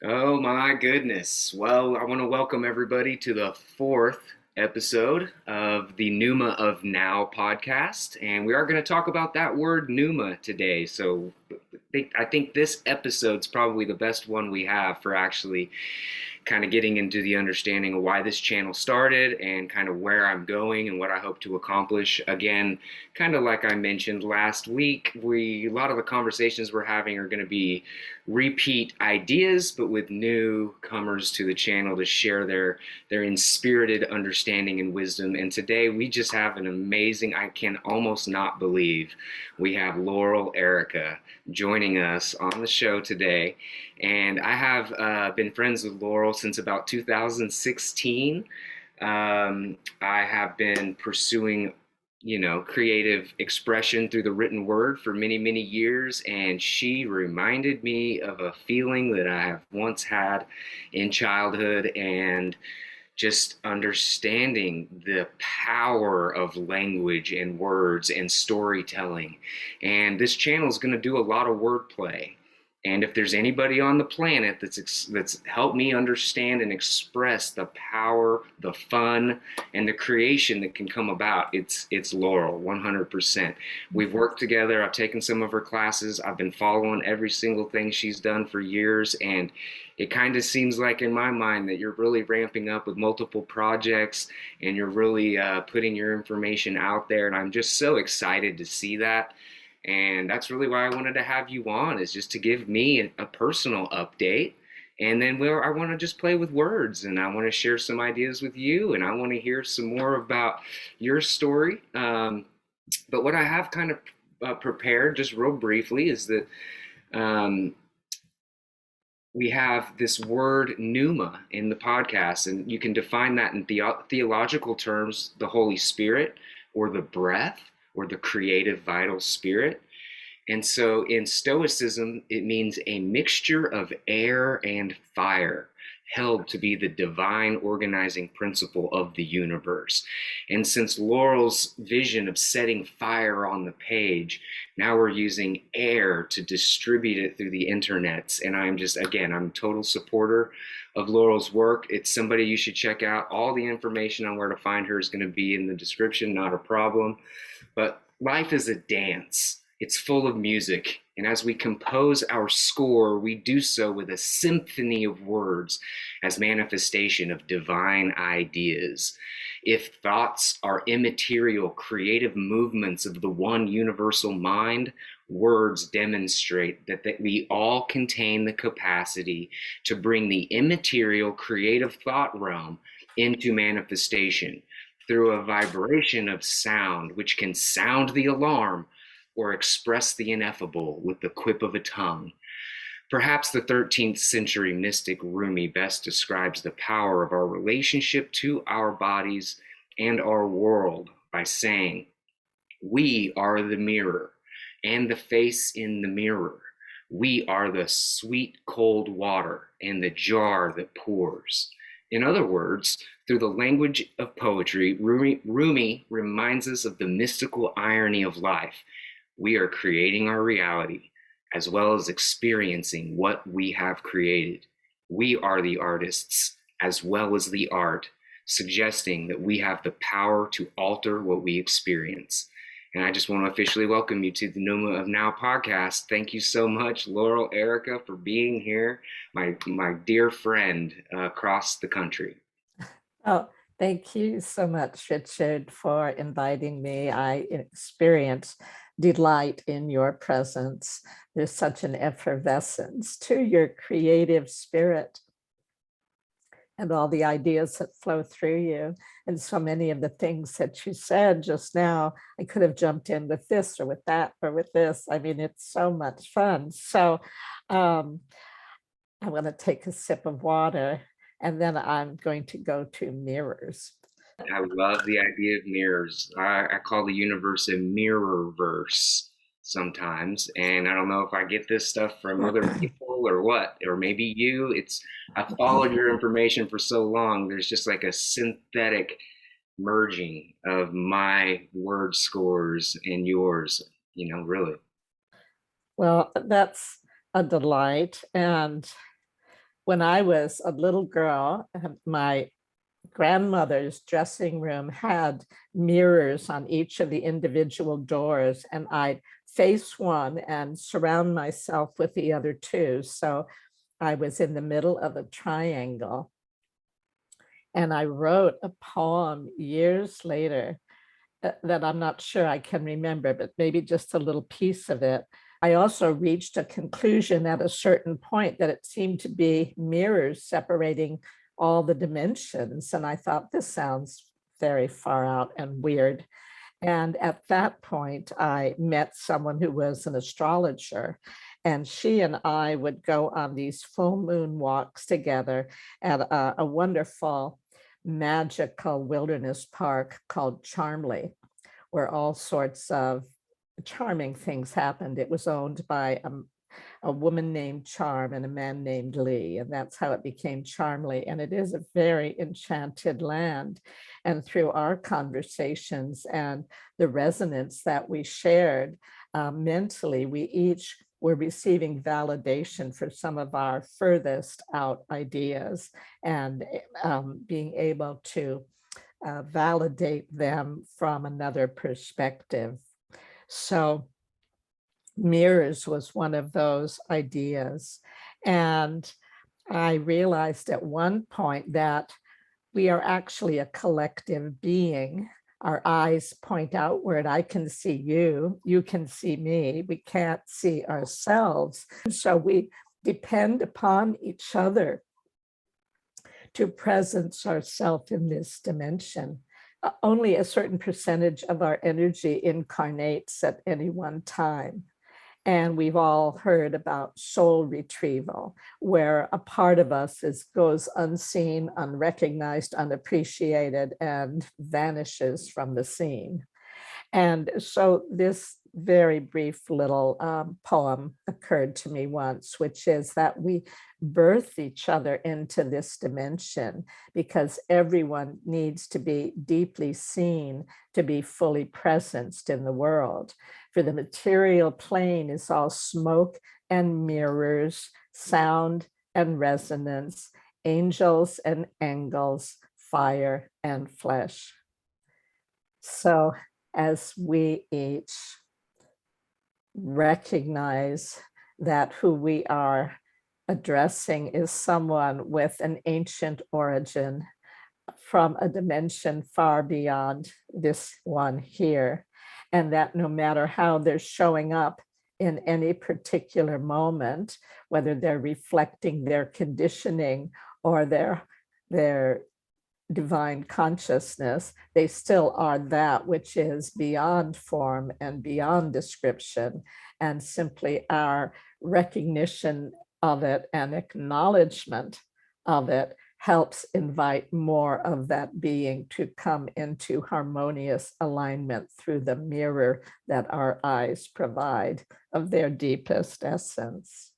Oh my goodness. Well, I want to welcome everybody to the fourth episode of the Pneuma of Now podcast. And we are going to talk about that word Pneuma today. So I think this episode's probably the best one we have for actually kind of getting into the understanding of why this channel started and kind of where I'm going and what I hope to accomplish. Again, kind of like I mentioned last week, a lot of the conversations we're having are going to be repeat ideas, but with newcomers to the channel to share their inspirited understanding and wisdom. And today we just have an amazing, I can almost not believe we have Laurel Airica joining us on the show today. And I have been friends with Laurel since about 2016. I have been pursuing, creative expression through the written word for many, many years. And she reminded me of a feeling that I have once had in childhood and just understanding the power of language and words and storytelling. And this channel is going to do a lot of wordplay. And if there's anybody on the planet that's helped me understand and express the power, the fun, and the creation that can come about, it's Laurel, 100%. We've worked together. I've taken some of her classes. I've been following every single thing she's done for years, and it kind of seems like in my mind that you're really ramping up with multiple projects and you're really putting your information out there. And I'm just so excited to see that. And that's really why I wanted to have you on, is just to give me a personal update. And then I want to just play with words and I want to share some ideas with you and I want to hear some more about your story. But what I have kind of prepared just real briefly is that um, we have this word pneuma in the podcast, and you can define that in theological terms: the Holy Spirit, or the breath, or the creative vital spirit. And so in Stoicism, it means a mixture of air and fire, held to be the divine organizing principle of the universe. And since Laurel's vision of setting fire on the page, now we're using air to distribute it through the internets. And I'm a total supporter of Laurel's work. It's somebody you should check out. All the information on where to find her is going to be in the description, not a problem. But life is a dance. It's full of music, and as we compose our score, we do so with a symphony of words as manifestation of divine ideas. If thoughts are immaterial, creative movements of the one universal mind, words demonstrate that we all contain the capacity to bring the immaterial creative thought realm into manifestation through a vibration of sound, which can sound the alarm or express the ineffable with the quip of a tongue. Perhaps the 13th century mystic Rumi best describes the power of our relationship to our bodies and our world by saying, "We are the mirror and the face in the mirror. We are the sweet cold water and the jar that pours." In other words, through the language of poetry, Rumi reminds us of the mystical irony of life. We are creating our reality as well as experiencing what we have created. We are the artists as well as the art, suggesting that we have the power to alter what we experience. And I just want to officially welcome you to the Pneuma of Now podcast. Thank you so much, Laurel Airica, for being here, my dear friend across the country. Oh, thank you so much, Richard, for inviting me. I experience delight in your presence. There's such an effervescence to your creative spirit and all the ideas that flow through you. And so many of the things that you said just now, I could have jumped in with this or with that or with this. I mean, it's so much fun. So I'm going to take a sip of water and then I'm going to go to mirrors. I love the idea of mirrors. I call the universe a mirror verse sometimes, and I don't know if I get this stuff from other people or what, or maybe you. I've followed your information for so long. There's just like a synthetic merging of my word scores and yours. Really. Well, that's a delight. And when I was a little girl, my grandmother's dressing room had mirrors on each of the individual doors, and I'd face one and surround myself with the other two. So I was in the middle of a triangle. And I wrote a poem years later that I'm not sure I can remember, but maybe just a little piece of it. I also reached a conclusion at a certain point that it seemed to be mirrors separating all the dimensions. And I thought, this sounds very far out and weird. And at that point, I met someone who was an astrologer, and she and I would go on these full moon walks together at a wonderful magical wilderness park called Charmley, where all sorts of charming things happened. It was owned by a woman named Charm and a man named Lee, and that's how it became Charmley. And it is a very enchanted land. And through our conversations and the resonance that we shared mentally, we each were receiving validation for some of our furthest out ideas, and being able to validate them from another perspective. So mirrors was one of those ideas. And I realized at one point that we are actually a collective being. Our eyes point outward. I can see you, you can see me. We can't see ourselves. So we depend upon each other to presence ourselves in this dimension. Only a certain percentage of our energy incarnates at any one time. And we've all heard about soul retrieval, where a part of us goes unseen, unrecognized, unappreciated, and vanishes from the scene. And so this very brief little poem occurred to me once, which is that we birth each other into this dimension because everyone needs to be deeply seen to be fully presenced in the world. For the material plane is all smoke and mirrors, sound and resonance, angels and angles, fire and flesh. So as we each recognize that who we are addressing is someone with an ancient origin from a dimension far beyond this one here, and that no matter how they're showing up in any particular moment, whether they're reflecting their conditioning or their divine consciousness, they still are that which is beyond form and beyond description, and simply our recognition of it and acknowledgement of it helps invite more of that being to come into harmonious alignment through the mirror that our eyes provide of their deepest essence.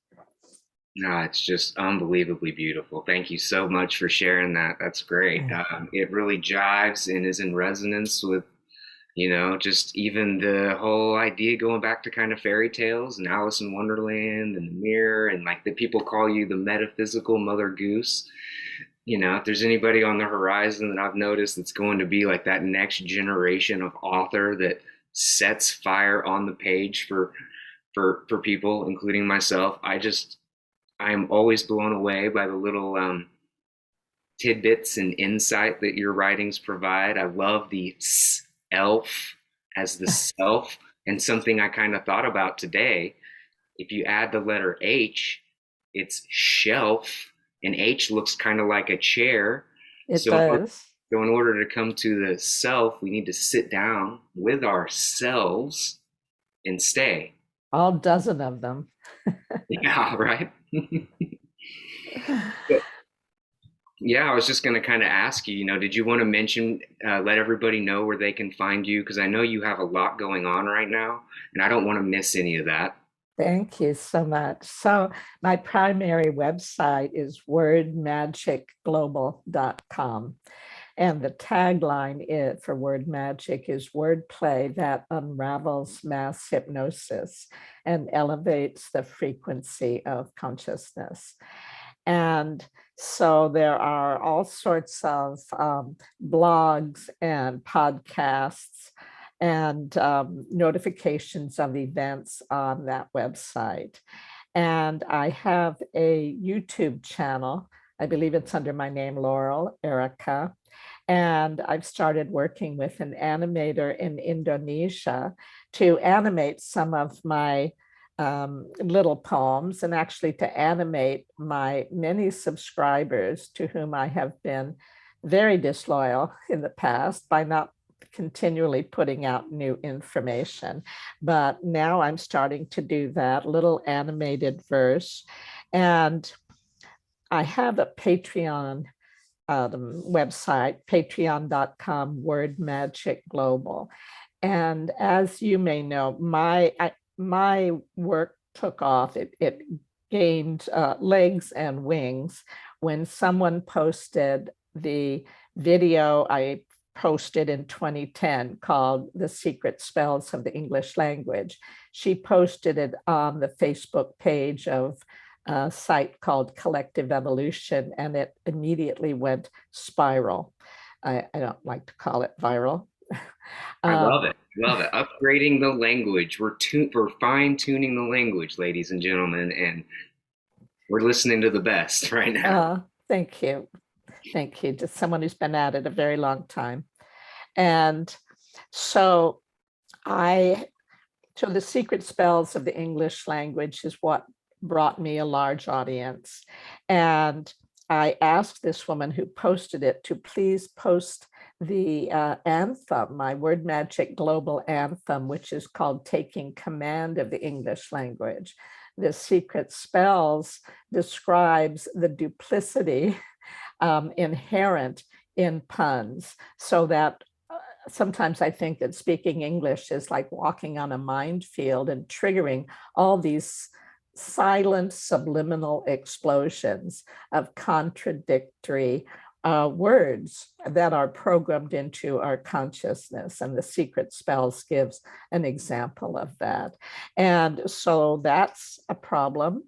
No, it's just unbelievably beautiful. Thank you so much for sharing that. That's great. It really jives and is in resonance with, just even the whole idea going back to kind of fairy tales and Alice in Wonderland and the mirror, and like the people call you the metaphysical Mother Goose. If there's anybody on the horizon that I've noticed that's going to be like that next generation of author that sets fire on the page for people, including myself, I am always blown away by the little tidbits and insight that your writings provide. I love the elf as the self, and something I kind of thought about today. If you add the letter H, it's shelf, and H looks kind of like a chair. It does. So in order to come to the self, we need to sit down with ourselves and stay. All dozen of them. Yeah, right. Yeah, I was just going to kind of ask you, did you want to mention, let everybody know where they can find you? Because I know you have a lot going on right now, and I don't want to miss any of that. Thank you so much. So my primary website is wordmagicglobal.com. And the tagline for WordMagic is wordplay that unravels mass hypnosis and elevates the frequency of consciousness. And so there are all sorts of blogs and podcasts and notifications of events on that website. And I have a YouTube channel. I believe it's under my name, Laurel Airica. And I've started working with an animator in Indonesia to animate some of my little poems, and actually to animate my many subscribers to whom I have been very disloyal in the past by not continually putting out new information. But now I'm starting to do that little animated verse. And I have a Patreon website, patreon.com, WordMagic Global. And as you may know, my work took off. It gained legs and wings when someone posted the video I posted in 2010 called The Secret Spells of the English Language. She posted it on the Facebook page of a site called Collective Evolution, and it immediately went spiral. I don't like to call it viral. I love it. Love it. Upgrading the language. We're fine tuning the language, ladies and gentlemen, and we're listening to the best right now. Thank you. Thank you. Just someone who's been at it a very long time. And so the Secret Spells of the English Language is what brought me a large audience. And I asked this woman who posted it to please post the anthem, my WordMagic Global anthem, which is called Taking Command of the English Language. The Secret Spells describes the duplicity inherent in puns, so that sometimes I think that speaking English is like walking on a minefield and triggering all these silent subliminal explosions of contradictory words that are programmed into our consciousness. And the Secret Spells gives an example of that. And so that's a problem.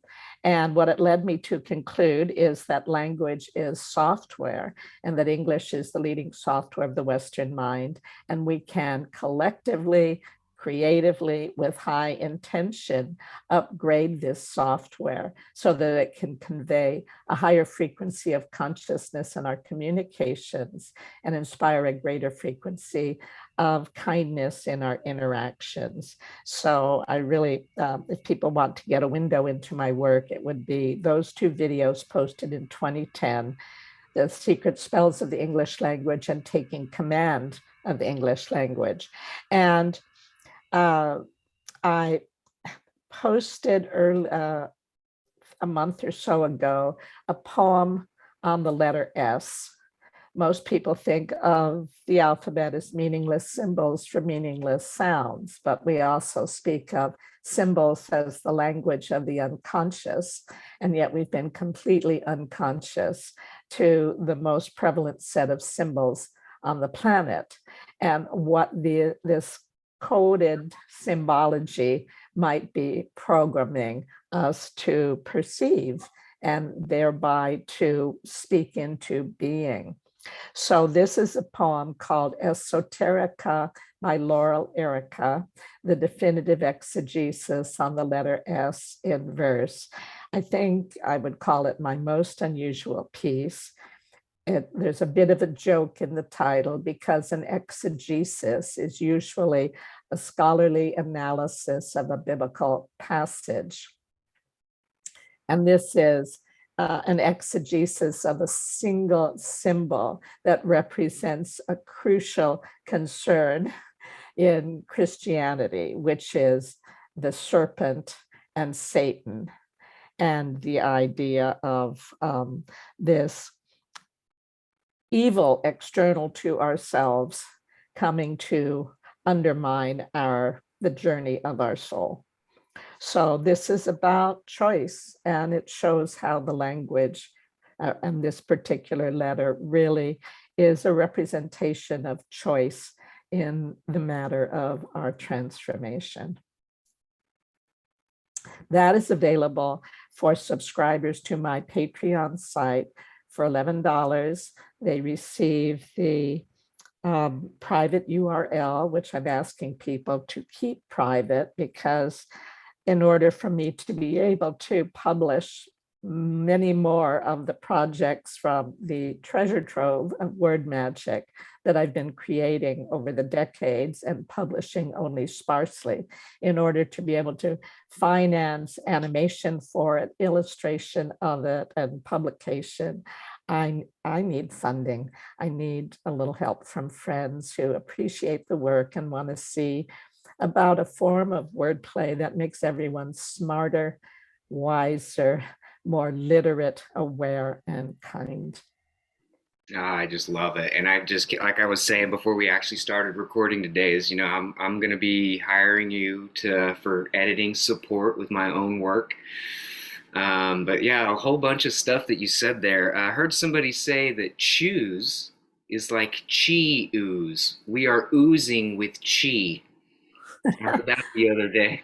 And what it led me to conclude is that language is software, and that English is the leading software of the Western mind. And we can collectively, creatively, with high intention, upgrade this software so that it can convey a higher frequency of consciousness in our communications and inspire a greater frequency of kindness in our interactions. So I really, if people want to get a window into my work, it would be those two videos posted in 2010, The Secret Spells of the English Language and Taking Command of the English Language. And I posted a month or so ago a poem on the letter S. Most people think of the alphabet as meaningless symbols for meaningless sounds, but we also speak of symbols as the language of the unconscious, and yet we've been completely unconscious to the most prevalent set of symbols on the planet, and what this coded symbology might be programming us to perceive and thereby to speak into being. So this is a poem called Esoterica by Laurel Airica, the definitive exegesis on the letter S in verse. I think I would call it my most unusual piece. There's a bit of a joke in the title because an exegesis is usually a scholarly analysis of a biblical passage. And this is an exegesis of a single symbol that represents a crucial concern in Christianity, which is the serpent and Satan, and the idea of this evil external to ourselves coming to undermine the journey of our soul. So this is about choice, and it shows how the language and this particular letter really is a representation of choice in the matter of our transformation. That is available for subscribers to my Patreon site for $11. They receive the private URL, which I'm asking people to keep private, because in order for me to be able to publish many more of the projects from the treasure trove of WordMagic that I've been creating over the decades and publishing only sparsely, in order to be able to finance animation for it, illustration of it, and publication, I need funding. I need a little help from friends who appreciate the work and want to see about a form of wordplay that makes everyone smarter, wiser, more literate, aware, and kind. I just love it. And I just, like I was saying before we actually started recording today, is, I'm going to be hiring you for editing support with my own work. But yeah, a whole bunch of stuff that you said there. I heard somebody say that choose is like chi ooze. We are oozing with chi. I heard that the other day.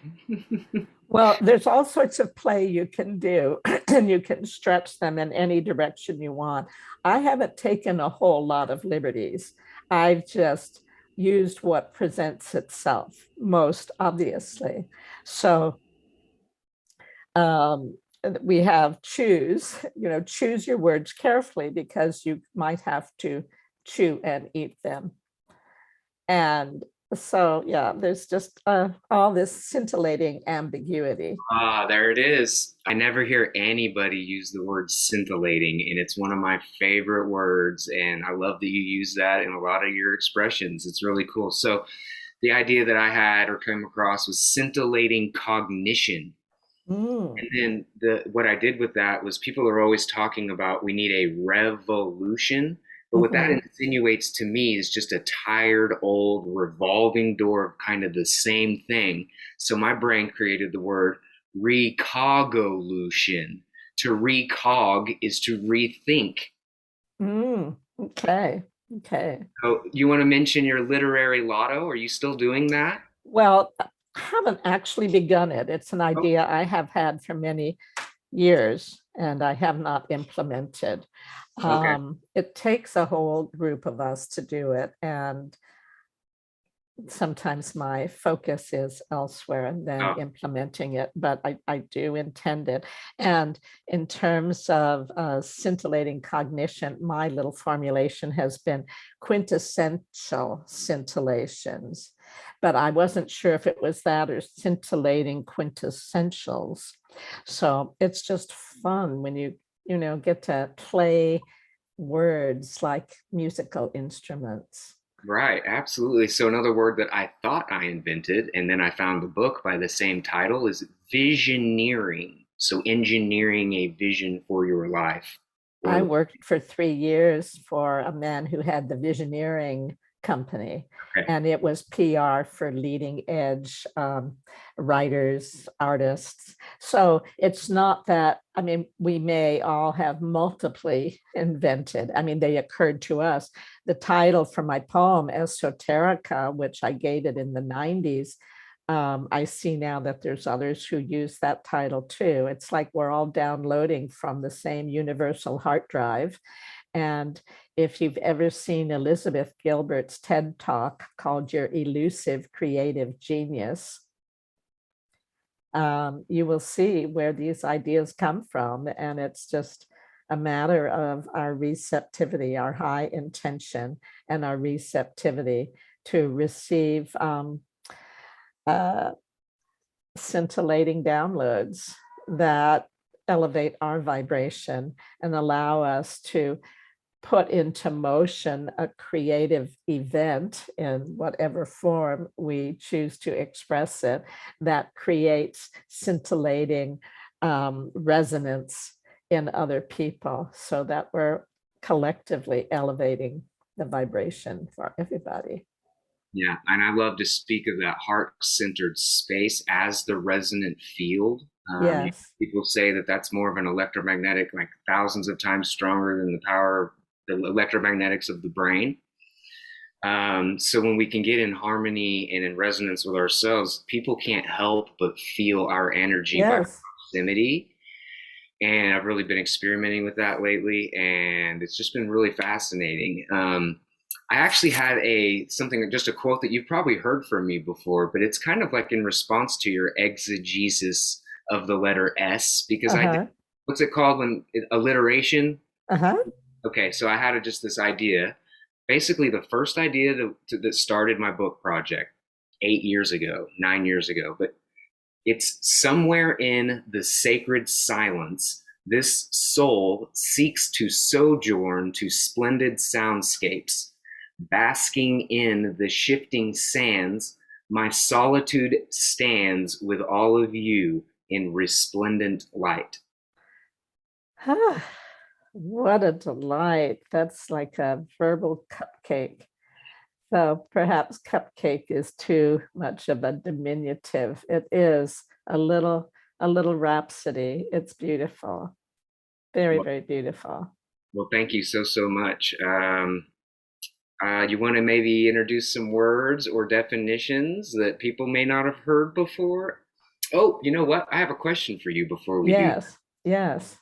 Well, there's all sorts of play you can do, and you can stretch them in any direction you want. I haven't taken a whole lot of liberties. I've just used what presents itself most obviously. So we have choose, choose your words carefully, because you might have to chew and eat them. And so, yeah, there's just all this scintillating ambiguity. Ah, there it is. I never hear anybody use the word scintillating, and it's one of my favorite words. And I love that you use that in a lot of your expressions. It's really cool. So, the idea that I had or came across was scintillating cognition. Mm. And then what I did with that was, people are always talking about we need a revolution. But what that Mm-hmm. insinuates to me is just a tired, old, revolving door of kind of the same thing. So my brain created the word recogolution. To recog is to rethink. Mm. Okay. Okay. So you want to mention your literary lotto? Are you still doing that? Well, I haven't actually begun it. It's an Oh, idea I have had for many years and I have not implemented. okay. It takes a whole group of us to do it. And sometimes my focus is elsewhere than Oh, implementing it, but I do intend it. And in terms of scintillating cognition, my little formulation has been quintessential scintillations, but I wasn't sure if it was that or scintillating quintessentials. So it's just fun when you get to play words like musical instruments. right, absolutely. So another word that I thought I invented, and then I found the book by the same title, is visioneering. So engineering a vision for your life. I Or worked for 3 years for a man who had the Visioneering company, okay, and it was PR for leading edge writers, artists. So it's not that, I mean, we may all have multiply invented. I mean, they occurred to us. The title for my poem, Esoterica, which I gave it in the 90s, I see now that there's others who use that title too. It's like we're all downloading from the same universal hard drive. And if you've ever seen Elizabeth Gilbert's TED Talk called Your Elusive Creative Genius, you will see where these ideas come from. And it's just a matter of our receptivity, our high intention, and our receptivity to receive uh, scintillating downloads that elevate our vibration and allow us to put into motion a creative event in whatever form we choose to express it that creates scintillating resonance in other people, so that we're collectively elevating the vibration for everybody. yeah, and I love to speak of that heart-centered space as the resonant field. Yes. People say that that's more of an electromagnetic, like thousands of times stronger than the power, the electromagnetics of the brain. So when we can get in harmony and in resonance with ourselves, people can't help but feel our energy by Yes. proximity. And I've really been experimenting with that lately, and it's just been really fascinating. I actually had just a quote that you've probably heard from me before, but it's kind of like in response to your exegesis of the letter S, because I did, Uh-huh. what's it called when alliteration? Uh-huh. Okay, so I had just this idea, basically the first idea that started my book project 8 years ago, 9 years ago, but it's somewhere in the sacred silence. This soul seeks to sojourn to splendid soundscapes, basking in the shifting sands. My solitude stands with all of you in resplendent light. Ah, what a delight. That's like a verbal cupcake. So perhaps cupcake is too much of a diminutive. It is a little rhapsody. It's beautiful. Very, Well, very beautiful. well, thank you so much. You want to maybe introduce some words or definitions that people may not have heard before? Oh, you know what? I have a question for you before we do. Yes, yes.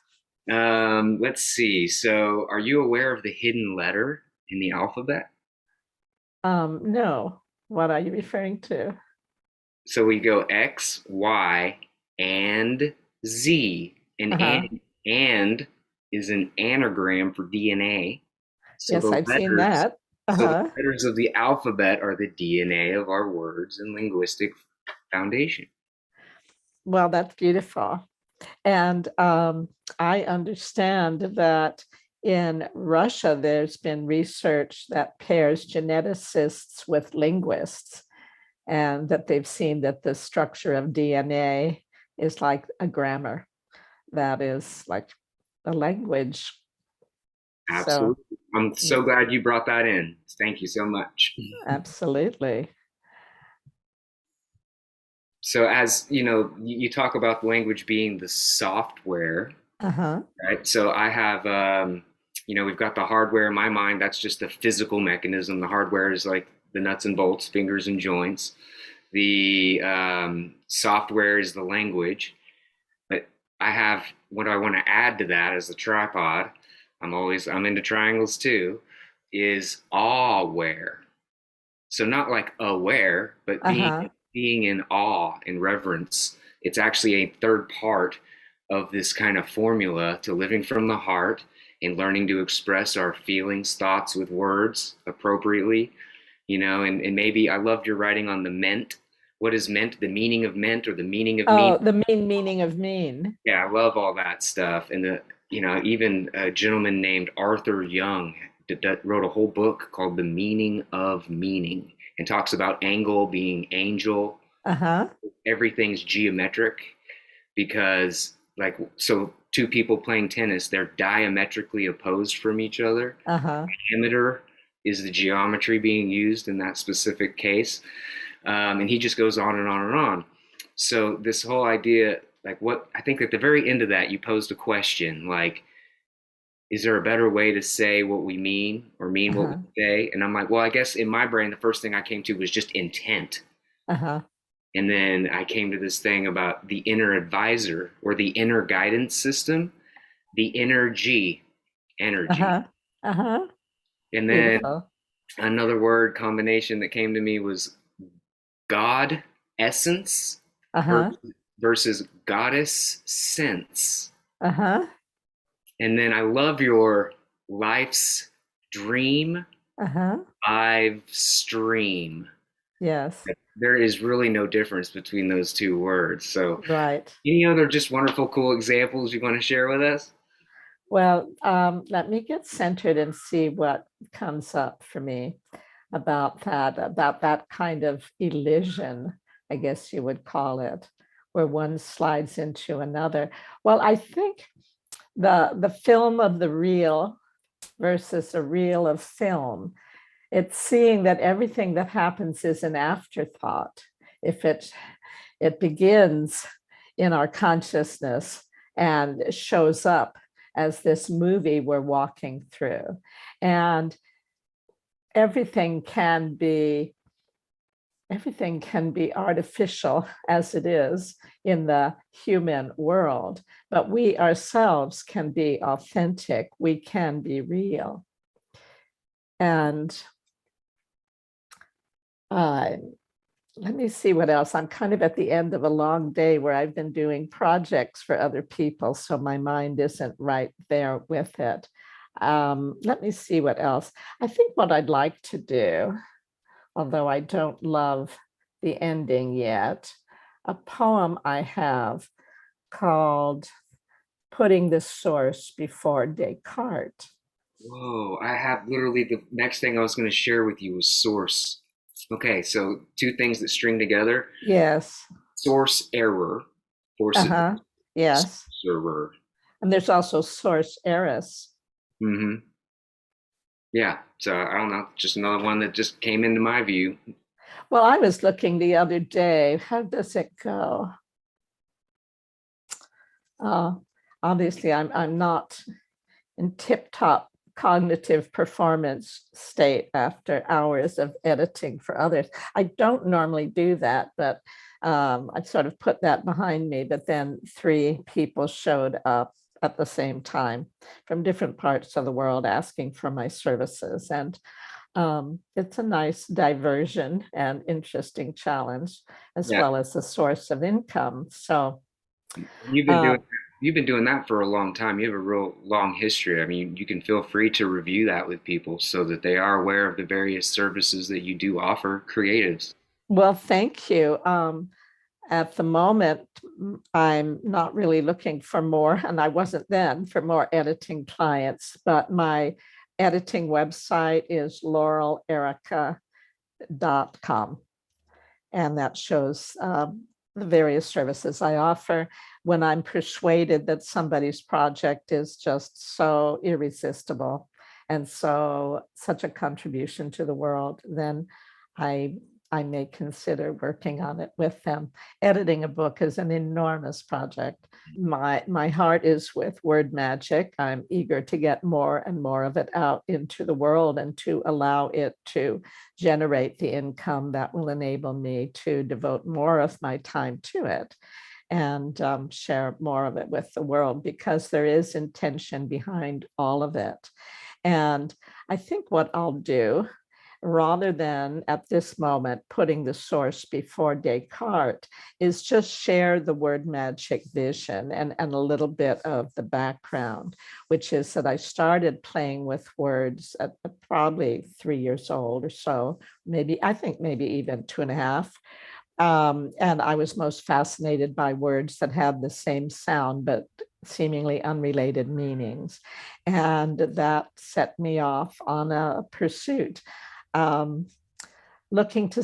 Let's see. So, are you aware of the hidden letter in the alphabet? No, what are you referring to? So we go X, Y, and Z. Uh-huh. And is an anagram for DNA. So Yes, the I've seen letters, that. so the Uh-huh. letters of the alphabet are the DNA of our words and linguistic foundation. Well, that's beautiful. And I understand that in Russia, there's been research that pairs geneticists with linguists, and that they've seen that the structure of DNA is like a grammar, that is like a language. So, Absolutely. I'm so yeah, glad you brought that in. Thank you so much. absolutely. So, as you know, you talk about language being the software, Uh-huh. right? So, we've got the hardware in my mind. That's just a physical mechanism. The hardware is like the nuts and bolts, fingers and joints. The software is the language. But I have what I want to add to that as a tripod. I'm into triangles too. Is aware. So not like aware, but Uh-huh. being in awe and reverence. It's actually a third part of this kind of formula to living from the heart and learning to express our feelings, thoughts with words appropriately, and maybe I loved your writing on the meant. What is meant, the meaning of meant or the meaning of mean. Oh, the mean meaning of mean. Yeah, I love all that stuff. And even a gentleman named Arthur Young that wrote a whole book called The Meaning of Meaning and talks about angle being angel. Uh-huh. Everything's geometric because, like, so two people playing tennis, they're diametrically opposed from each other. Uh-huh. Diameter is the geometry being used in that specific case. And he just goes on and on and on. So this whole idea, like what I think at the very end of that, you posed a question like, is there a better way to say what we mean or mean what we Uh-huh. say? And I'm like, well, I guess in my brain, the first thing I came to was just intent. Uh-huh. And then I came to this thing about the inner advisor or the inner guidance system, the energy, energy. Uh-huh. Uh-huh. And then Beautiful. another word combination that came to me was God essence Uh-huh. versus goddess sense. Uh-huh. And then I love your life's dream, Uh-huh. live stream. Yes. There is really no difference between those two words. So, Right. any other just wonderful, cool examples you want to share with us? Well, let me get centered and see what comes up for me about that kind of elision, I guess you would call it, where one slides into another. Well, I think the film of the reel versus a reel of film, it's seeing that everything that happens is an afterthought. If it begins in our consciousness and shows up as this movie we're walking through. And everything can be artificial as it is in the human world, but we ourselves can be authentic. We can be real. And let me see what else. I'm kind of at the end of a long day where I've been doing projects for other people, so my mind isn't right there with it. Let me see what else. I think what I'd like to do, although I don't love the ending yet, a poem I have called Putting the Source Before Descartes. Whoa, I have literally the next thing I was going to share with you was source. Okay, so two things that string together. Yes. Source error forces Uh-huh. Yes. server. And there's also source heiress. Mm-hmm. Yeah, so I don't know, just another one that just came into my view. Well, I was looking the other day. How does it go? Obviously, I'm not in tip-top cognitive performance state after hours of editing for others. I don't normally do that, but I sort of put that behind me. But then 3 people showed up at the same time from different parts of the world asking for my services. And it's a nice diversion and interesting challenge, as Yeah, well as a source of income. So you've been uh, doing you've been doing that for a long time. You have a real long history. I mean, you can feel free to review that with people so that they are aware of the various services that you do offer creatives. well, thank you. At the moment, I'm not really looking for more, and I wasn't then, for more editing clients, but my editing website is laurelairica.com, and that shows the various services I offer. When I'm persuaded that somebody's project is just so irresistible and such a contribution to the world, then I I may consider working on it with them. Editing a book is an enormous project. My heart is with WordMagic. I'm eager to get more and more of it out into the world and to allow it to generate the income that will enable me to devote more of my time to it and share more of it with the world, because there is intention behind all of it. And I think what I'll do, rather than at this moment putting the source before Descartes, is just share the WordMagic vision and a little bit of the background, which is that I started playing with words at probably 3 years old or so, I think maybe even 2.5. And I was most fascinated by words that had the same sound, but seemingly unrelated meanings. And that set me off on a pursuit, um, looking to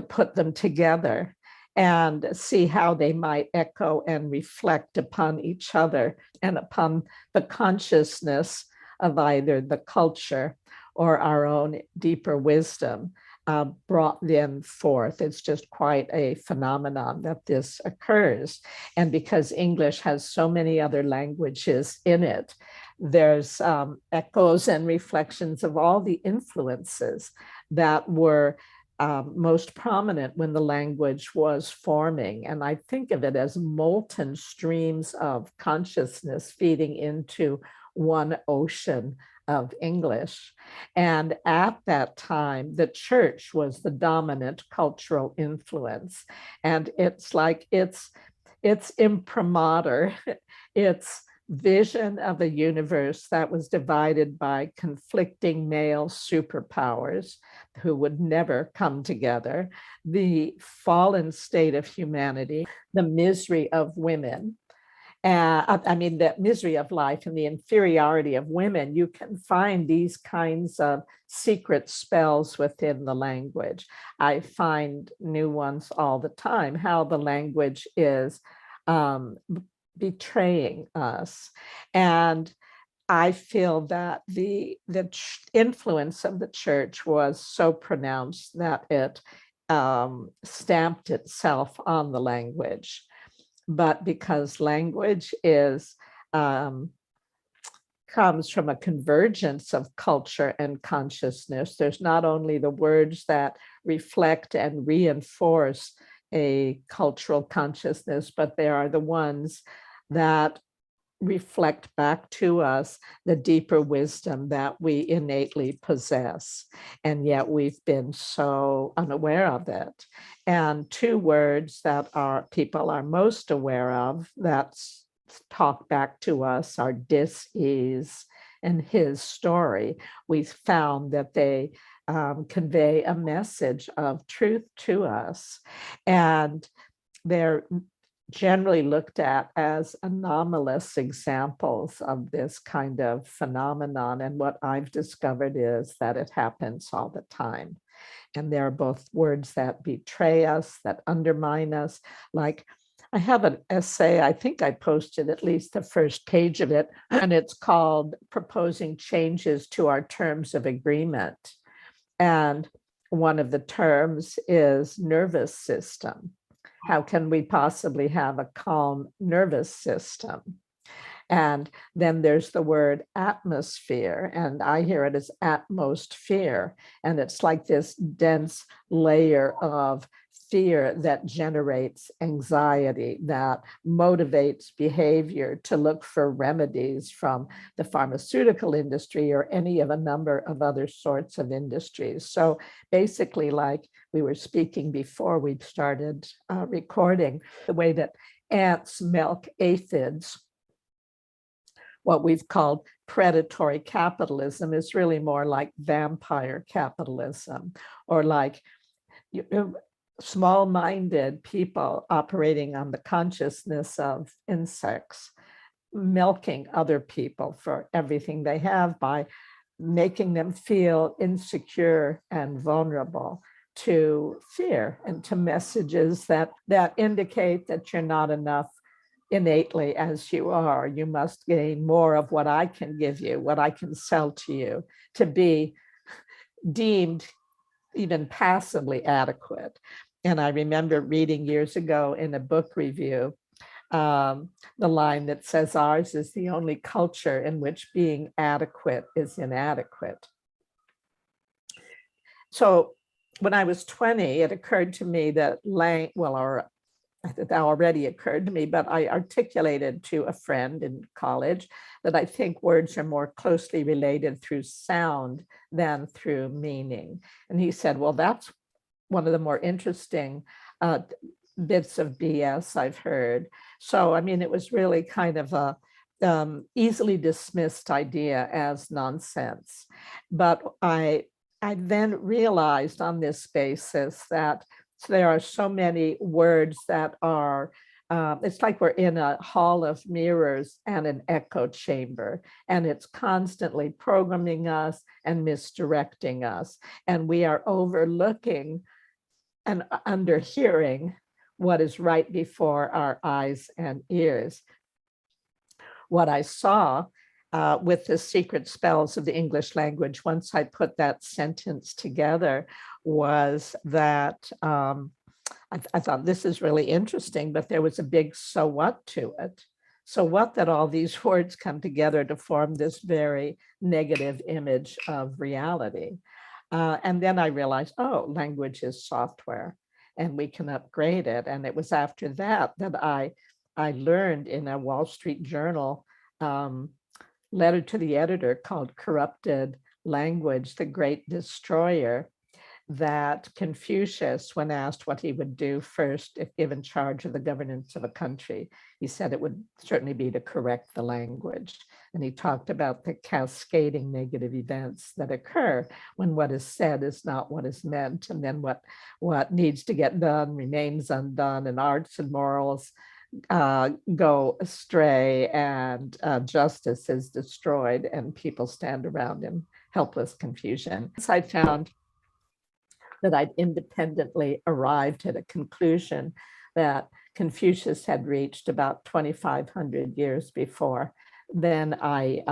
put them together and see how they might echo and reflect upon each other and upon the consciousness of either the culture or our own deeper wisdom. Brought them forth. It's just quite a phenomenon that this occurs. And because English has so many other languages in it, there's echoes and reflections of all the influences that were most prominent when the language was forming. And I think of it as molten streams of consciousness feeding into one ocean of English. And at that time, the church was the dominant cultural influence. And it's like its imprimatur, its vision of a universe that was divided by conflicting male superpowers who would never come together, the fallen state of humanity, the misery of women, I mean, the misery of life and the inferiority of women. You can find these kinds of secret spells within the language. I find new ones all the time, how the language is betraying us. And I feel that the influence of the church was so pronounced that it stamped itself on the language. But because language is comes from a convergence of culture and consciousness. There's not only the words that reflect and reinforce a cultural consciousness, but there are the ones that reflect back to us the deeper wisdom that we innately possess, and yet we've been so unaware of it. And two words that our people are most aware of that talk back to us are dis-ease and his story. We found that they convey a message of truth to us, and they're generally looked at as anomalous examples of this kind of phenomenon. And what I've discovered is that it happens all the time. And there are both words that betray us, that undermine us. Like, I have an essay, I think I posted at least the first page of it, and it's called Proposing Changes to Our Terms of Agreement. And one of the terms is nervous system. How can we possibly have a calm nervous system? And then there's the word atmosphere, and I hear it as atmost fear. And it's like this dense layer of fear that generates anxiety, that motivates behavior to look for remedies from the pharmaceutical industry or any of a number of other sorts of industries. So basically, like we were speaking before we started recording, the way that ants milk aphids, what we've called predatory capitalism is really more like vampire capitalism, or like small-minded people operating on the consciousness of insects, milking other people for everything they have by making them feel insecure and vulnerable to fear and to messages that indicate that you're not enough innately as you are. You must gain more of what I can give you, what I can sell to you, to be deemed even passively adequate. And I remember reading years ago in a book review, the line that says, ours is the only culture in which being adequate is inadequate. So when I was 20, it occurred to me that that already occurred to me, but I articulated to a friend in college that I think words are more closely related through sound than through meaning. And he said, well, that's one of the more interesting bits of BS I've heard. So, I mean, it was really kind of a easily dismissed idea as nonsense. But I then realized on this basis that there are so many words that are, it's like we're in a hall of mirrors and an echo chamber, and it's constantly programming us and misdirecting us. And we are overlooking and underhearing what is right before our eyes and ears. What I saw with the secret spells of the English language, once I put that sentence together, was that I thought this is really interesting, but there was a big so what to it. So what that all these words come together to form this very negative image of reality. And then I realized, oh, language is software and we can upgrade it. And it was after that that I learned in a Wall Street Journal letter to the editor called Corrupted Language, the Great Destroyer, that Confucius, when asked what he would do first if given charge of the governance of a country, he said it would certainly be to correct the language. And he talked about the cascading negative events that occur when what is said is not what is meant, and then what needs to get done remains undone, and arts and morals go astray, and justice is destroyed, and people stand around in helpless confusion. So I found that I'd independently arrived at a conclusion that Confucius had reached about 2,500 years before. Then I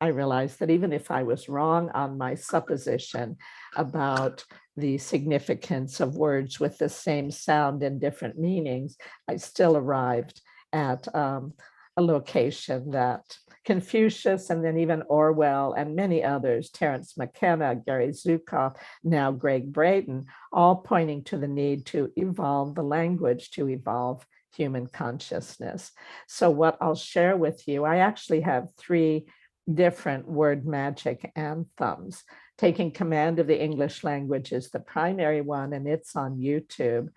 realized that even if I was wrong on my supposition about the significance of words with the same sound and different meanings, I still arrived at a location that Confucius and then even Orwell and many others, Terence McKenna, Gary Zukav, now Greg Braden, all pointing to the need to evolve the language to evolve human consciousness. So what I'll share with you, I actually have 3 different WordMagic anthems. Taking Command of the English Language is the primary one, and it's on YouTube.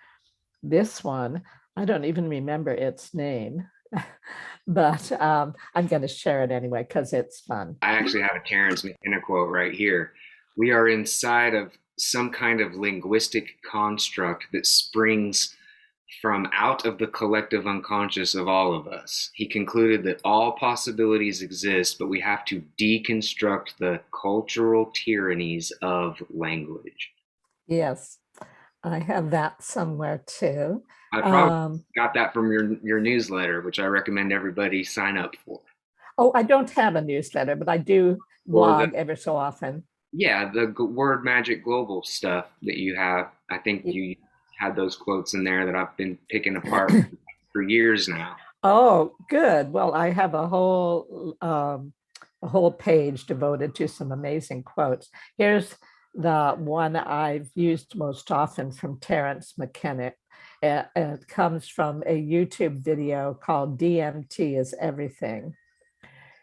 This one, I don't even remember its name, but I'm going to share it anyway because it's fun. I actually have a Terence McKenna quote right here. We are inside of some kind of linguistic construct that springs from out of the collective unconscious of all of us. He concluded that all possibilities exist, but we have to deconstruct the cultural tyrannies of language. Yes, I have that somewhere too. I probably got that from your newsletter, which I recommend everybody sign up for. Oh, I don't have a newsletter, but I do blog ever so often. Yeah, the WordMagic Global stuff that you have. I think you had those quotes in there that I've been picking apart for years now. Oh, good. Well, I have a whole page devoted to some amazing quotes. Here's the one I've used most often from Terence McKenna. And it comes from a YouTube video called DMT is Everything.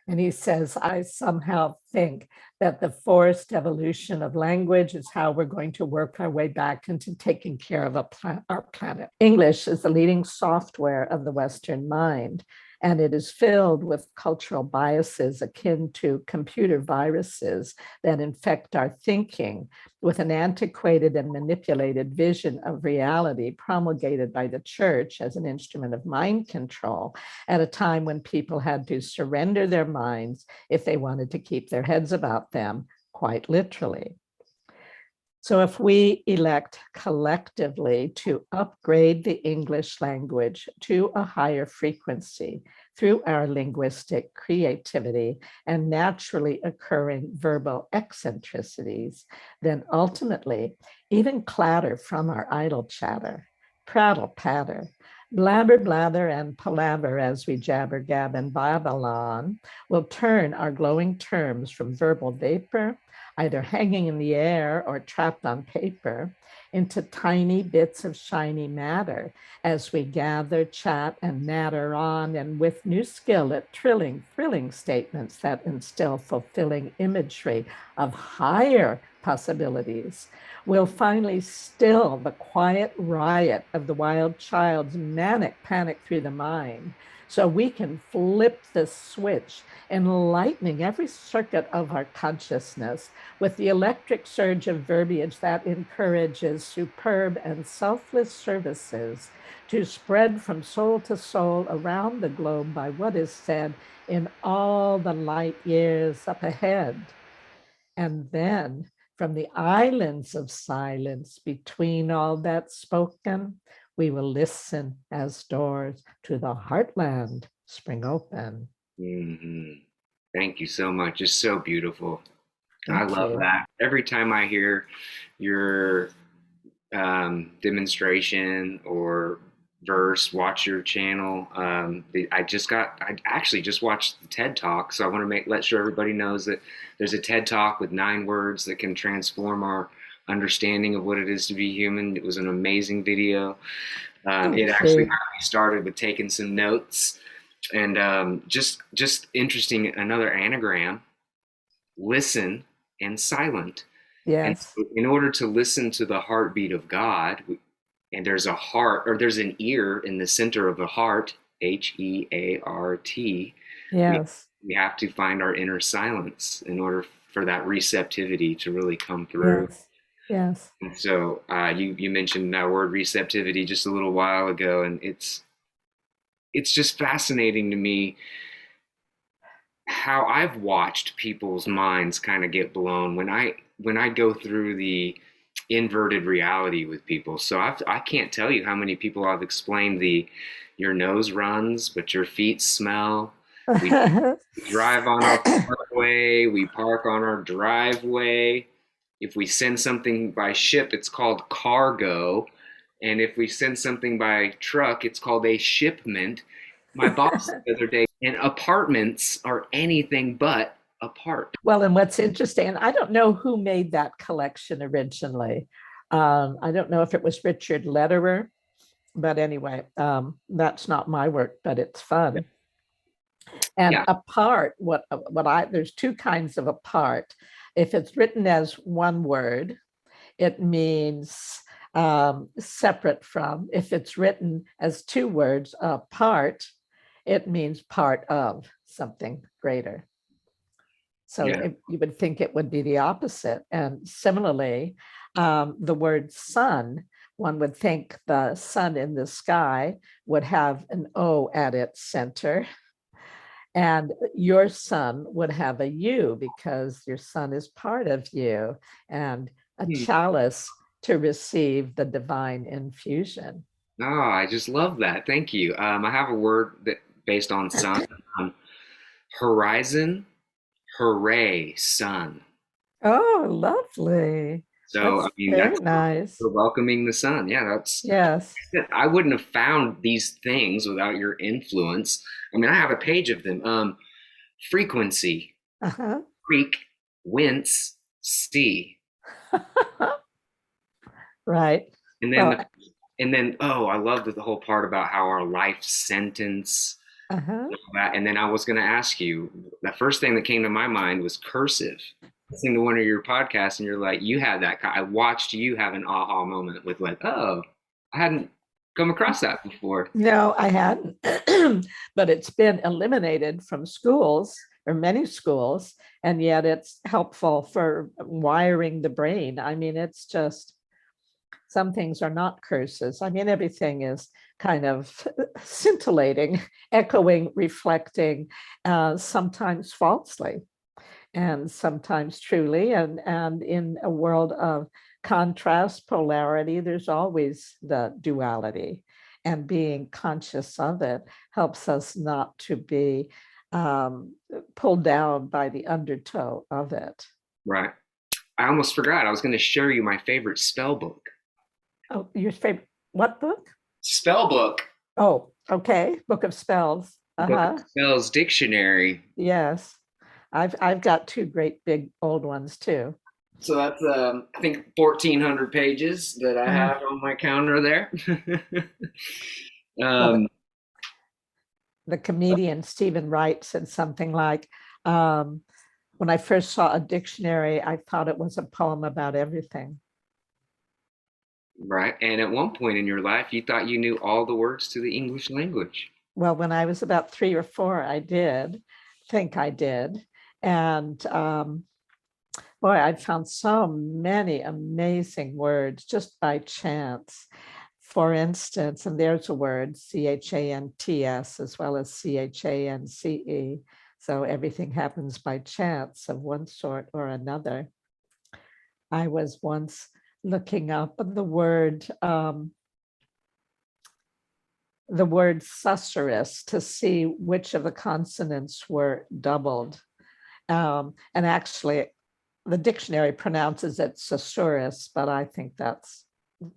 And he says, I somehow think that the forced evolution of language is how we're going to work our way back into taking care of our planet. English is the leading software of the Western mind, and it is filled with cultural biases akin to computer viruses that infect our thinking with an antiquated and manipulated vision of reality promulgated by the church as an instrument of mind control at a time when people had to surrender their minds if they wanted to keep their heads about them, quite literally. So if we elect collectively to upgrade the English language to a higher frequency through our linguistic creativity and naturally occurring verbal eccentricities, then ultimately even clatter from our idle chatter, prattle patter, blabber blather and palaver as we jabber gab and babble on will turn our glowing terms from verbal vapor, either hanging in the air or trapped on paper, into tiny bits of shiny matter as we gather, chat, and natter on, and with new skill at thrilling statements that instill fulfilling imagery of higher possibilities, will finally still the quiet riot of the wild child's manic panic through the mind, so we can flip the switch, enlightening every circuit of our consciousness with the electric surge of verbiage that encourages superb and selfless services to spread from soul to soul around the globe by what is said in all the light years up ahead. And then from the islands of silence between all that's spoken, we will listen as doors to the heartland spring open. Mm-hmm. Thank you so much. It's so beautiful. I Thank love you. that. Every time I hear your demonstration or verse, watch your channel. I actually just watched the TED Talk, so I want to let sure everybody knows that there's a TED Talk with 9 words that can transform our understanding of what it is to be human. It was an amazing video. It actually got me started with taking some notes, and just interesting. Another anagram: listen and silent. Yes. And in order to listen to the heartbeat of God, and there's a heart, or there's an ear in the center of the heart, Heart. Yes. We have to find our inner silence in order for that receptivity to really come through. Yes. Yes. And so you mentioned that word receptivity just a little while ago, and it's just fascinating to me how I've watched people's minds kind of get blown when I go through the inverted reality with people. So I can't tell you how many people I've explained your nose runs, but your feet smell. We drive on our parkway, we park on our driveway. If we send something by ship, it's called cargo. And if we send something by truck, it's called a shipment. My boss the other day And apartments are anything but apart. Well, and what's interesting, and I don't know who made that collection originally. I don't know if it was Richard Lederer, but anyway, that's not my work, but it's fun. And Yeah. apart, there's two kinds of apart. If it's written as one word, it means separate from. If it's written as two words, apart, it means part of something greater. So Yeah. you would think it would be the opposite. And similarly, the word sun, one would think the sun in the sky would have an O at its center. And your sun would have a U because your sun is part of you, and a Hmm. chalice to receive the divine infusion. Oh, I just love that. Thank you. I have a word that based on sun, um, horizon, hooray, sun. Oh, lovely. So, I That's mean, very that's nice. for welcoming the sun. Yeah, that's, Yes. I wouldn't have found these things without your influence. I mean, I have a page of them. Frequency, Uh-huh. creek, wince, sea. Right. And then Well, the, and then oh, I loved the whole part about how our life sentence uh-huh. that. And then I was going to ask you, the first thing that came to my mind was cursive. Listening to one of your podcasts, and you're like, you had that. I watched you have an aha moment with like, oh, I hadn't come across that before. No, I hadn't, but it's been eliminated from schools or many schools, and yet it's helpful for wiring the brain. I mean, it's just some things are not curses. I mean, everything is kind of scintillating, echoing, reflecting, sometimes falsely and sometimes truly. And in a world of contrast, polarity, there's always the duality. And being conscious of it helps us not to be pulled down by the undertow of it. Right. I almost forgot. I was going to show you my favorite spell book. Oh, your favorite, what book? Spell book. Oh, okay. Book of Spells. Book of Uh-huh. Spells Dictionary. Yes. I've got two great big old ones too. So that's I think 1,400 pages that I Uh, have on my counter there. well, um, the comedian Stephen Wright said something like, um, when I first saw a dictionary, I thought it was a poem about everything. right. And at one point in your life, you thought you knew all the words to the English language. Well, when I was about 3 or 4, I did think I did. And boy, I found so many amazing words just by chance. For instance, and there's a word, CHANTS, as well as CHANCE. So everything happens by chance of one sort or another. I was once looking up the word susurrus to see which of the consonants were doubled. And actually, the dictionary pronounces it susurrus, but I think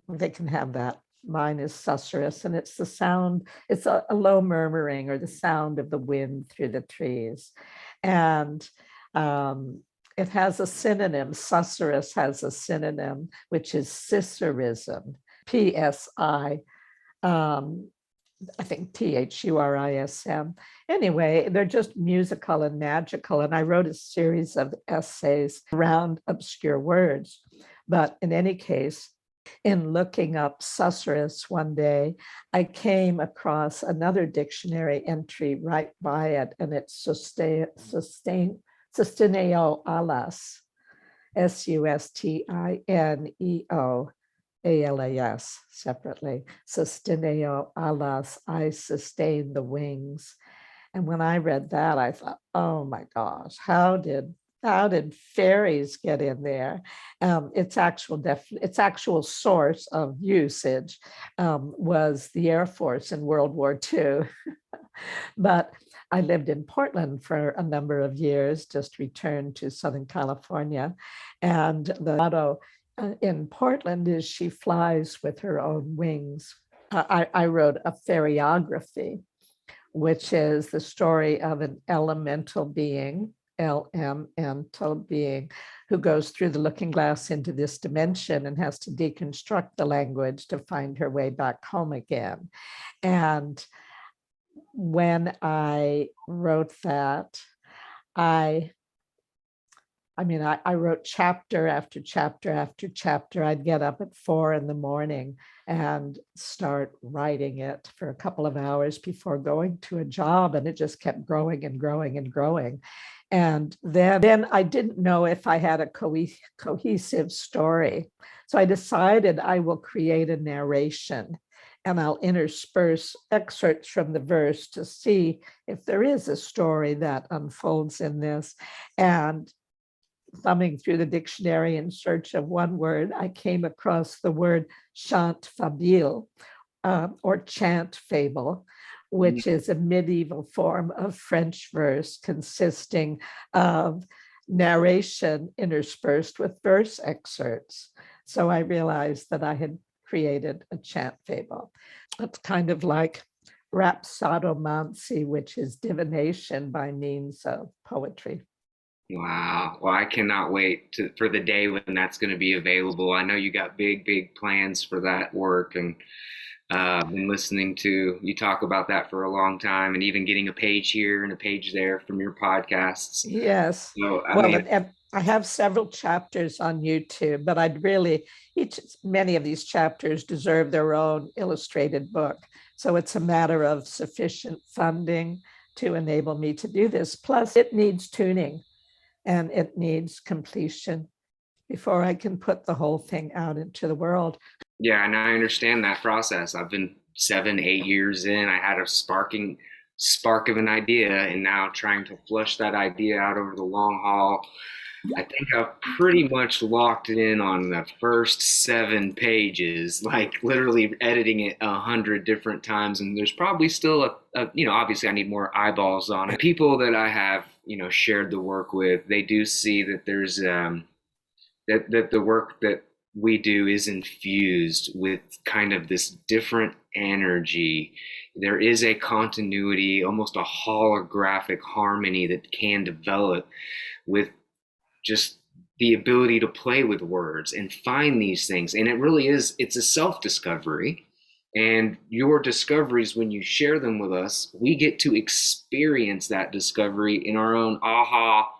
they can have that. Mine is susurrus, and it's the sound, it's a low murmuring or the sound of the wind through the trees. And it has a synonym, susurrus has a synonym, which is Cicerism, PSI. I think THURISM. Anyway, they're just musical and magical. And I wrote a series of essays around obscure words. But in any case, in looking up susurrus one day, I came across another dictionary entry right by it, and it's sustaneo alas, SUSTINEO. ALAS separately, sustineo alas, I sustain the wings. And when I read that, I thought, oh my gosh, how did fairies get in there? Its actual source of usage was the Air Force in World War II. But I lived in Portland for a number of years, just returned to Southern California. And the motto in Portland is she flies with her own wings. I wrote a fairyography which is the story of an elemental being, elemental being, who goes through the looking glass into this dimension and has to deconstruct the language to find her way back home again. And when I wrote that, I wrote chapter after chapter after chapter. I'd get up at 4 a.m. and start writing it for a couple of hours before going to a job. And it just kept growing and growing and growing. And then I didn't know if I had a cohesive story. So I decided I will create a narration and I'll intersperse excerpts from the verse to see if there is a story that unfolds in this. And thumbing through the dictionary in search of one word, I came across the word chant fabile, or chant fable, which is a medieval form of French verse consisting of narration interspersed with verse excerpts. So I realized that I had created a chant fable. It's kind of like rhapsodomancy, which is divination by means of poetry. Wow. Well, I cannot wait for the day when that's going to be available. I know you got big plans for that work, and been listening to you talk about that for a long time, and even getting a page here and a page there from your podcasts. Yes. So, And I have several chapters on YouTube, but many of these chapters deserve their own illustrated book. So it's a matter of sufficient funding to enable me to do this. Plus, it needs tuning and it needs completion before I can put the whole thing out into the world. Yeah, and I understand that process. I've been 7, 8 years in. I had a spark of an idea, and now trying to flush that idea out over the long haul. I think I've pretty much locked in on the first 7 pages, like literally editing it 100 different times. And there's probably still obviously I need more eyeballs on it. People that I have, shared the work with, they do see that there's that the work that we do is infused with kind of this different energy. There is a continuity, almost a holographic harmony that can develop with just the ability to play with words and find these things. And it really is, it's a self-discovery. And your discoveries, when you share them with us, we get to experience that discovery in our own aha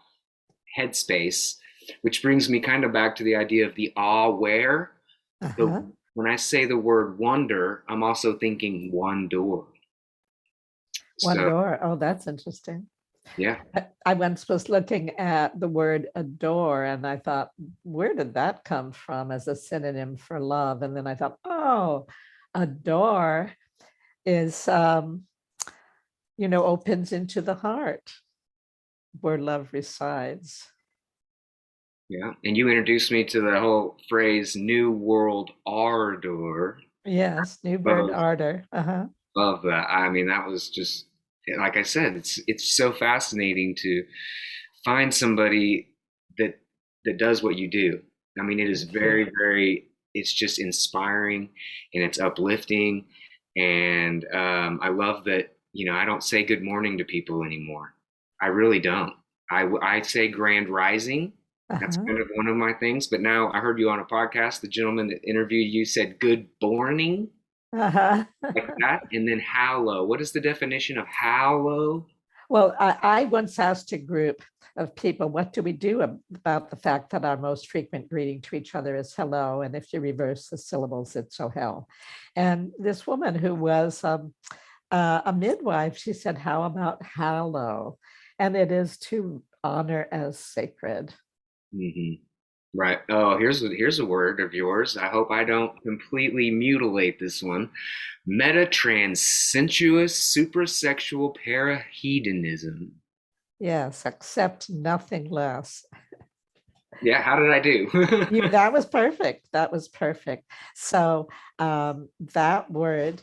headspace, which brings me kind of back to the idea of the awe-ware. When I say the word wonder, I'm also thinking one door. One door. Oh, that's interesting. Yeah. I once was looking at the word adore, and I thought, where did that come from as a synonym for love? And then I thought, oh, adore is, opens into the heart where love resides. Yeah. And you introduced me to the whole phrase New World Ardor. Yes, New Word Ardor. Love that. I mean, that was just, like I said, it's so fascinating to find somebody that does what you do. I mean, it is very, it's just inspiring and it's uplifting. And I love that, I don't say good morning to people anymore. I really don't. I say grand rising. That's kind of one of my things. But now I heard you on a podcast, the gentleman that interviewed you said good morning. Like that. And then hallow. What is the definition of hallow? Well, I once asked a group of people, what do we do about the fact that our most frequent greeting to each other is hello? And if you reverse the syllables, it's oh hell. And this woman who was a midwife, she said, how about hallow? And it is to honor as sacred. Mm-hmm. Right. Oh, here's a word of yours. I hope I don't completely mutilate this one. Metatranssensuous suprasexual parahedonism. Yes, accept nothing less. Yeah, how did I do? That was perfect. That was perfect. So that word,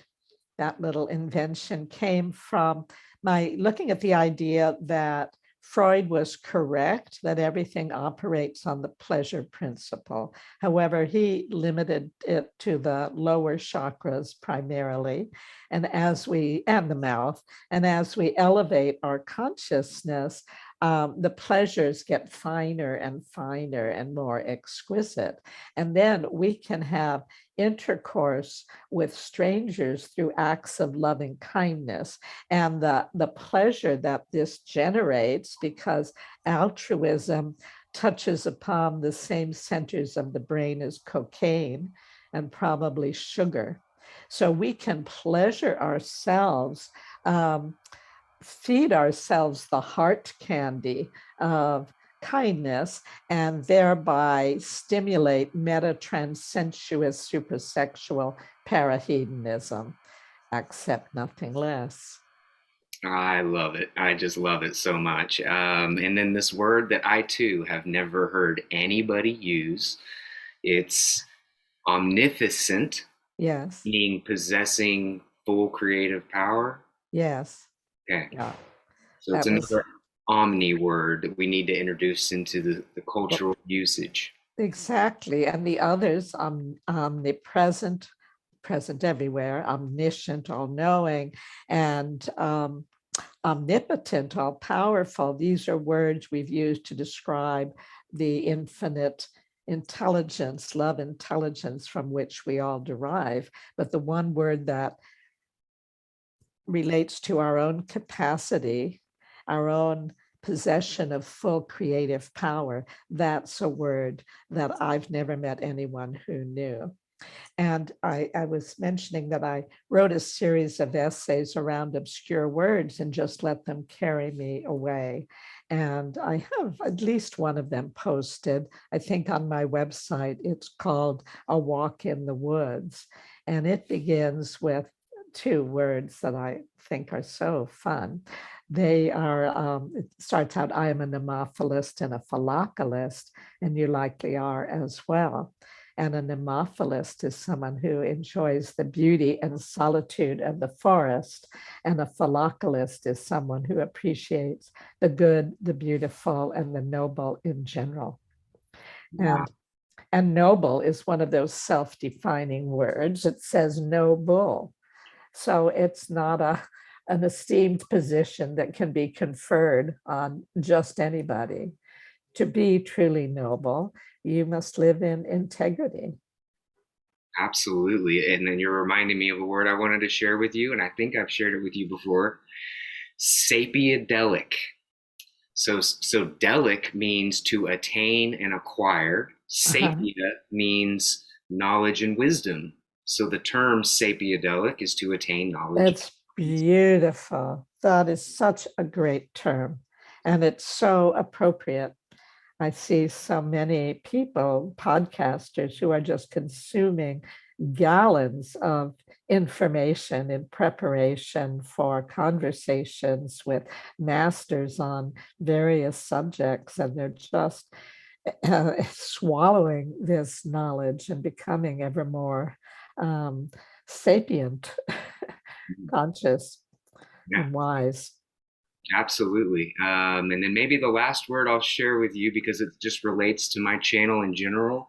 that little invention came from my looking at the idea that Freud was correct that everything operates on the pleasure principle. However, he limited it to the lower chakras primarily, and the mouth, and as we elevate our consciousness, the pleasures get finer and finer and more exquisite. And then we can have intercourse with strangers through acts of loving kindness. And the pleasure that this generates, because altruism touches upon the same centers of the brain as cocaine and probably sugar. So we can pleasure ourselves, feed ourselves the heart candy of kindness, and thereby stimulate meta-transsensuous supersexual parahedonism. Accept nothing less. I love it. I just love it so much. And then this word that I too have never heard anybody use, it's omnificent, Yes, meaning possessing full creative power. yes, Okay. yeah. So it's That was another omni word that we need to introduce into the well, cultural usage. exactly. And the others, omnipresent, present everywhere, omniscient, all knowing, and omnipotent, all powerful. These are words we've used to describe the infinite intelligence, love intelligence from which we all derive. But the one word that relates to our own capacity, our own possession of full creative power, that's a word that I've never met anyone who knew. And I was mentioning that I wrote a series of essays around obscure words and just let them carry me away. And I have at least one of them posted, I think on my website. It's called A Walk in the Woods. And it begins with two words that I think are so fun. They are, it starts out, I am a nemophilist and a philocalist, and you likely are as well. And a nemophilist is someone who enjoys the beauty and solitude of the forest. And a philocalist is someone who appreciates the good, the beautiful, and the noble in general. Wow. And noble is one of those self-defining words. It says no bull. So it's not an esteemed position that can be conferred on just anybody. To be truly noble, you must live in integrity. Absolutely. And then you're reminding me of a word I wanted to share with you, and I think I've shared it with you before. Sapiedelic. So delic means to attain and acquire. Uh-huh. Sapia means knowledge and wisdom. So the term sapiedelic is to attain knowledge. It's beautiful. That is such a great term. And it's so appropriate. I see so many people, podcasters, who are just consuming gallons of information in preparation for conversations with masters on various subjects. And they're just swallowing this knowledge and becoming ever more sapient, conscious, Yeah, and wise. absolutely. And then maybe the last word I'll share with you because it just relates to my channel in general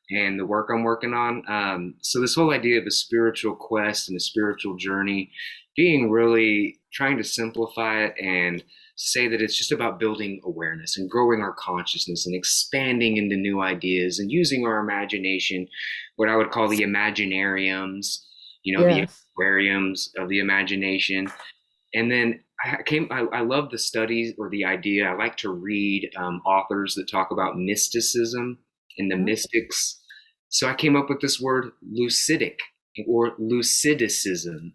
and the work I'm working on. So this whole idea of a spiritual quest and a spiritual journey, being really trying to simplify it and say that it's just about building awareness and growing our consciousness and expanding into new ideas and using our imagination, what I would call the imaginariums, the Yes. aquariums of the imagination. And then I love the studies or the idea. I like to read authors that talk about mysticism and the mystics. So I came up with this word lucidic or lucidicism.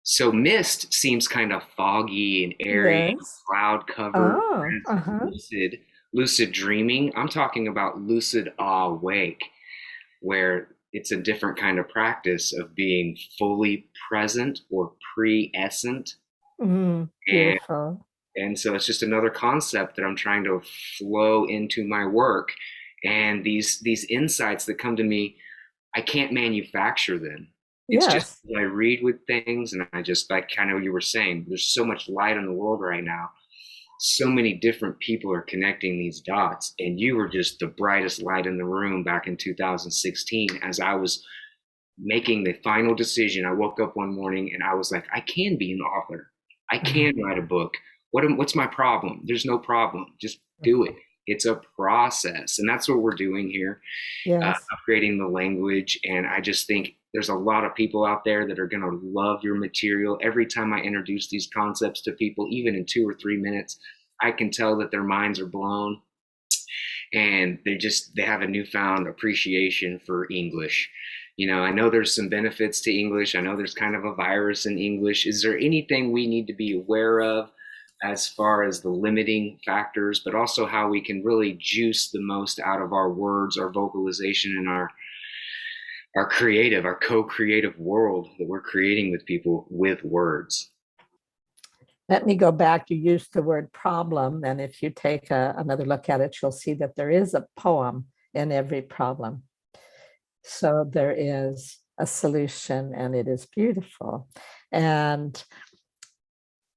So mist seems kind of foggy and airy, Yes. cloud covered. Oh, uh-huh. Lucid dreaming. I'm talking about lucid awake, where it's a different kind of practice of being fully present or pre-essent. And Beautiful. and so it's just another concept that I'm trying to flow into my work. And these insights that come to me, I can't manufacture them. It's just Yes. I read with things, and I just like kind of you were saying, there's so much light in the world right now. so many different people are connecting these dots, and you were just the brightest light in the room back in 2016 as I was making the final decision. I woke up one morning and I was like, I can be an author. I can write a book. What's my problem? There's no problem. Just do it. It's a process. And that's what we're doing here, Yes. upgrading the language. And I just think there's a lot of people out there that are going to love your material. Every time I introduce these concepts to people, even in 2 or 3 minutes, I can tell that their minds are blown, and they have a newfound appreciation for English. I know there's some benefits to English. I know there's kind of a virus in English. Is there anything we need to be aware of as far as the limiting factors, but also how we can really juice the most out of our words, our vocalization, and our co-creative world that we're creating with people with words? Let me go back. You used the word problem, and if you take another look at it, you'll see that there is a poem in every problem. So there is a solution, and it is beautiful. And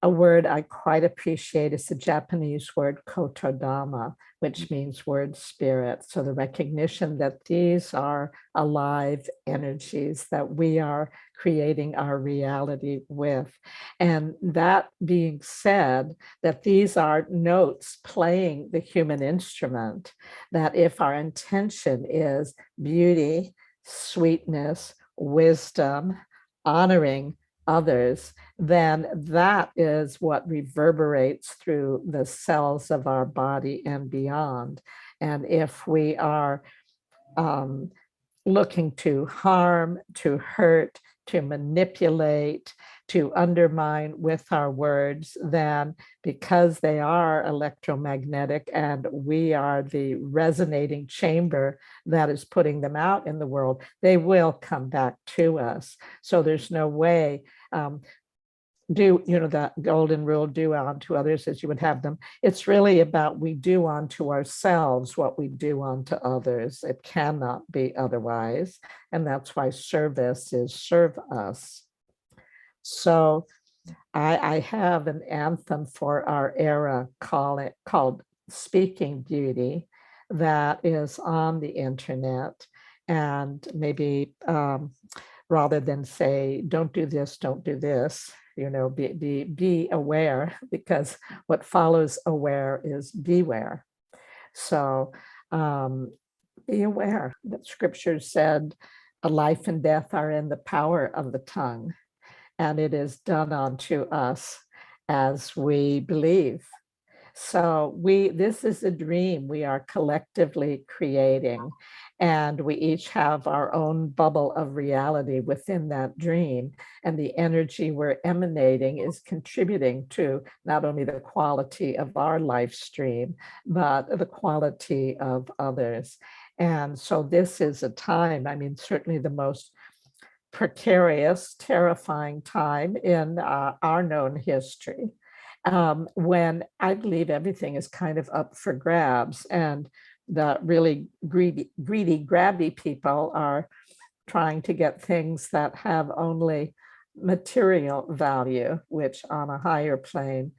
a word I quite appreciate is the Japanese word kotodama, which means word spirit. So the recognition that these are alive energies that we are creating our reality with. And that being said, that these are notes playing the human instrument, that if our intention is beauty, sweetness, wisdom, honoring others, then that is what reverberates through the cells of our body and beyond. And if we are looking to harm, to hurt, to manipulate, to undermine with our words, then because they are electromagnetic and we are the resonating chamber that is putting them out in the world, they will come back to us. So there's no way that golden rule, do unto others as you would have them. It's really about we do unto ourselves what we do unto others. It cannot be otherwise. And that's why service is serve us. So I have an anthem for our era called Speaking Beauty that is on the internet. And maybe rather than say, don't do this, be aware, because what follows aware is beware. So be aware that scripture said, a life and death are in the power of the tongue, and it is done unto us as we believe. So this is a dream we are collectively creating, and we each have our own bubble of reality within that dream. And the energy we're emanating is contributing to not only the quality of our life stream, but the quality of others. And so this is a time, certainly the most precarious, terrifying time in our known history, when I believe everything is kind of up for grabs, and the really greedy, grabby people are trying to get things that have only material value, which on a higher plane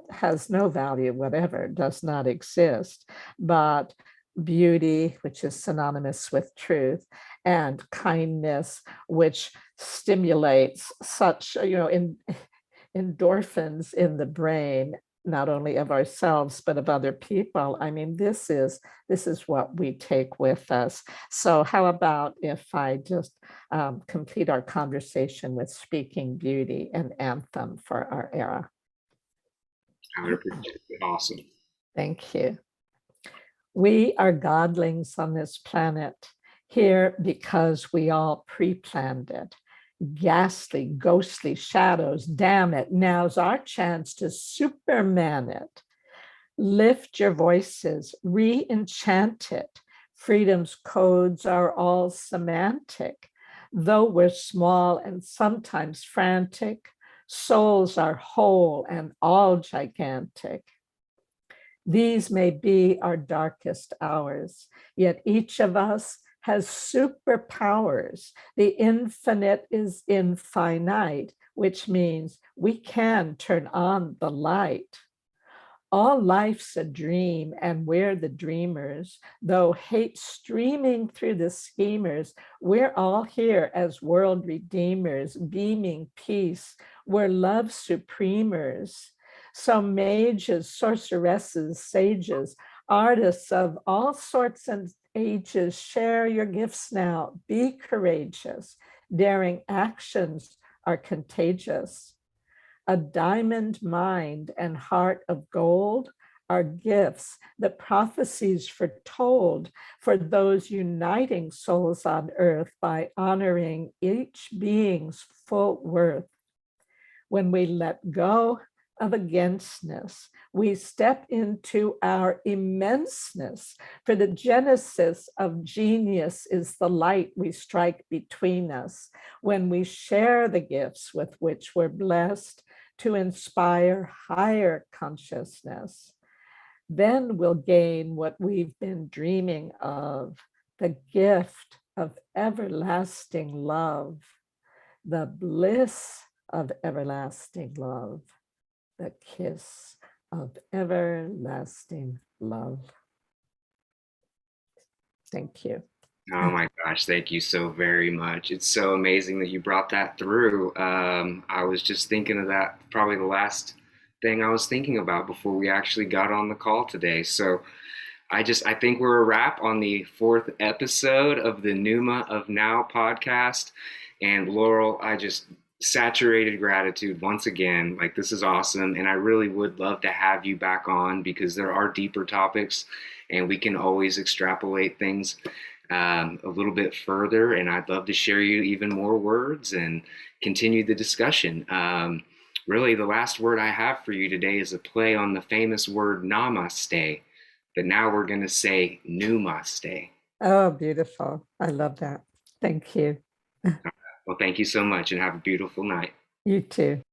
has no value whatever, does not exist. But beauty, which is synonymous with truth, and kindness, which stimulates such, endorphins in the brain, not only of ourselves, but of other people. This is what we take with us. So how about if I just complete our conversation with Speaking Beauty, an anthem for our era? Awesome. Thank you. We are godlings on this planet, here because we all pre-planned it. Ghastly, ghostly shadows, damn it, now's our chance to Superman it. Lift your voices, re-enchant it. Freedom's codes are all semantic. Though we're small and sometimes frantic, souls are whole and all gigantic. These may be our darkest hours, yet each of us has superpowers. The infinite is infinite, which means we can turn on the light. All life's a dream, and we're the dreamers. Though hate streaming through the schemers, we're all here as world redeemers, beaming peace. We're love supremers. So mages, sorceresses, sages, artists of all sorts and ages, share your gifts now. Be courageous. Daring actions are contagious. A diamond mind and heart of gold are gifts that prophecies foretold for those uniting souls on earth by honoring each being's full worth. When we let go of againstness, we step into our immenseness, for the genesis of genius is the light we strike between us when we share the gifts with which we're blessed to inspire higher consciousness. Then we'll gain what we've been dreaming of, the gift of everlasting love, the bliss of everlasting love, the kiss of everlasting love. Thank you. Oh my gosh, thank you so very much. It's so amazing that you brought that through. I was just thinking of that, probably the last thing I was thinking about before we actually got on the call today. So I think we're a wrap on the fourth episode of the Pneuma of Now podcast. And Laurel, I just saturated gratitude once again. Like, this is awesome. And I really would love to have you back on because there are deeper topics and we can always extrapolate things a little bit further. And I'd love to share you even more words and continue the discussion. Really, the last word I have for you today is a play on the famous word namaste, but now we're going to say numaste. Oh, beautiful. I love that. Thank you. Well, thank you so much and have a beautiful night. You too.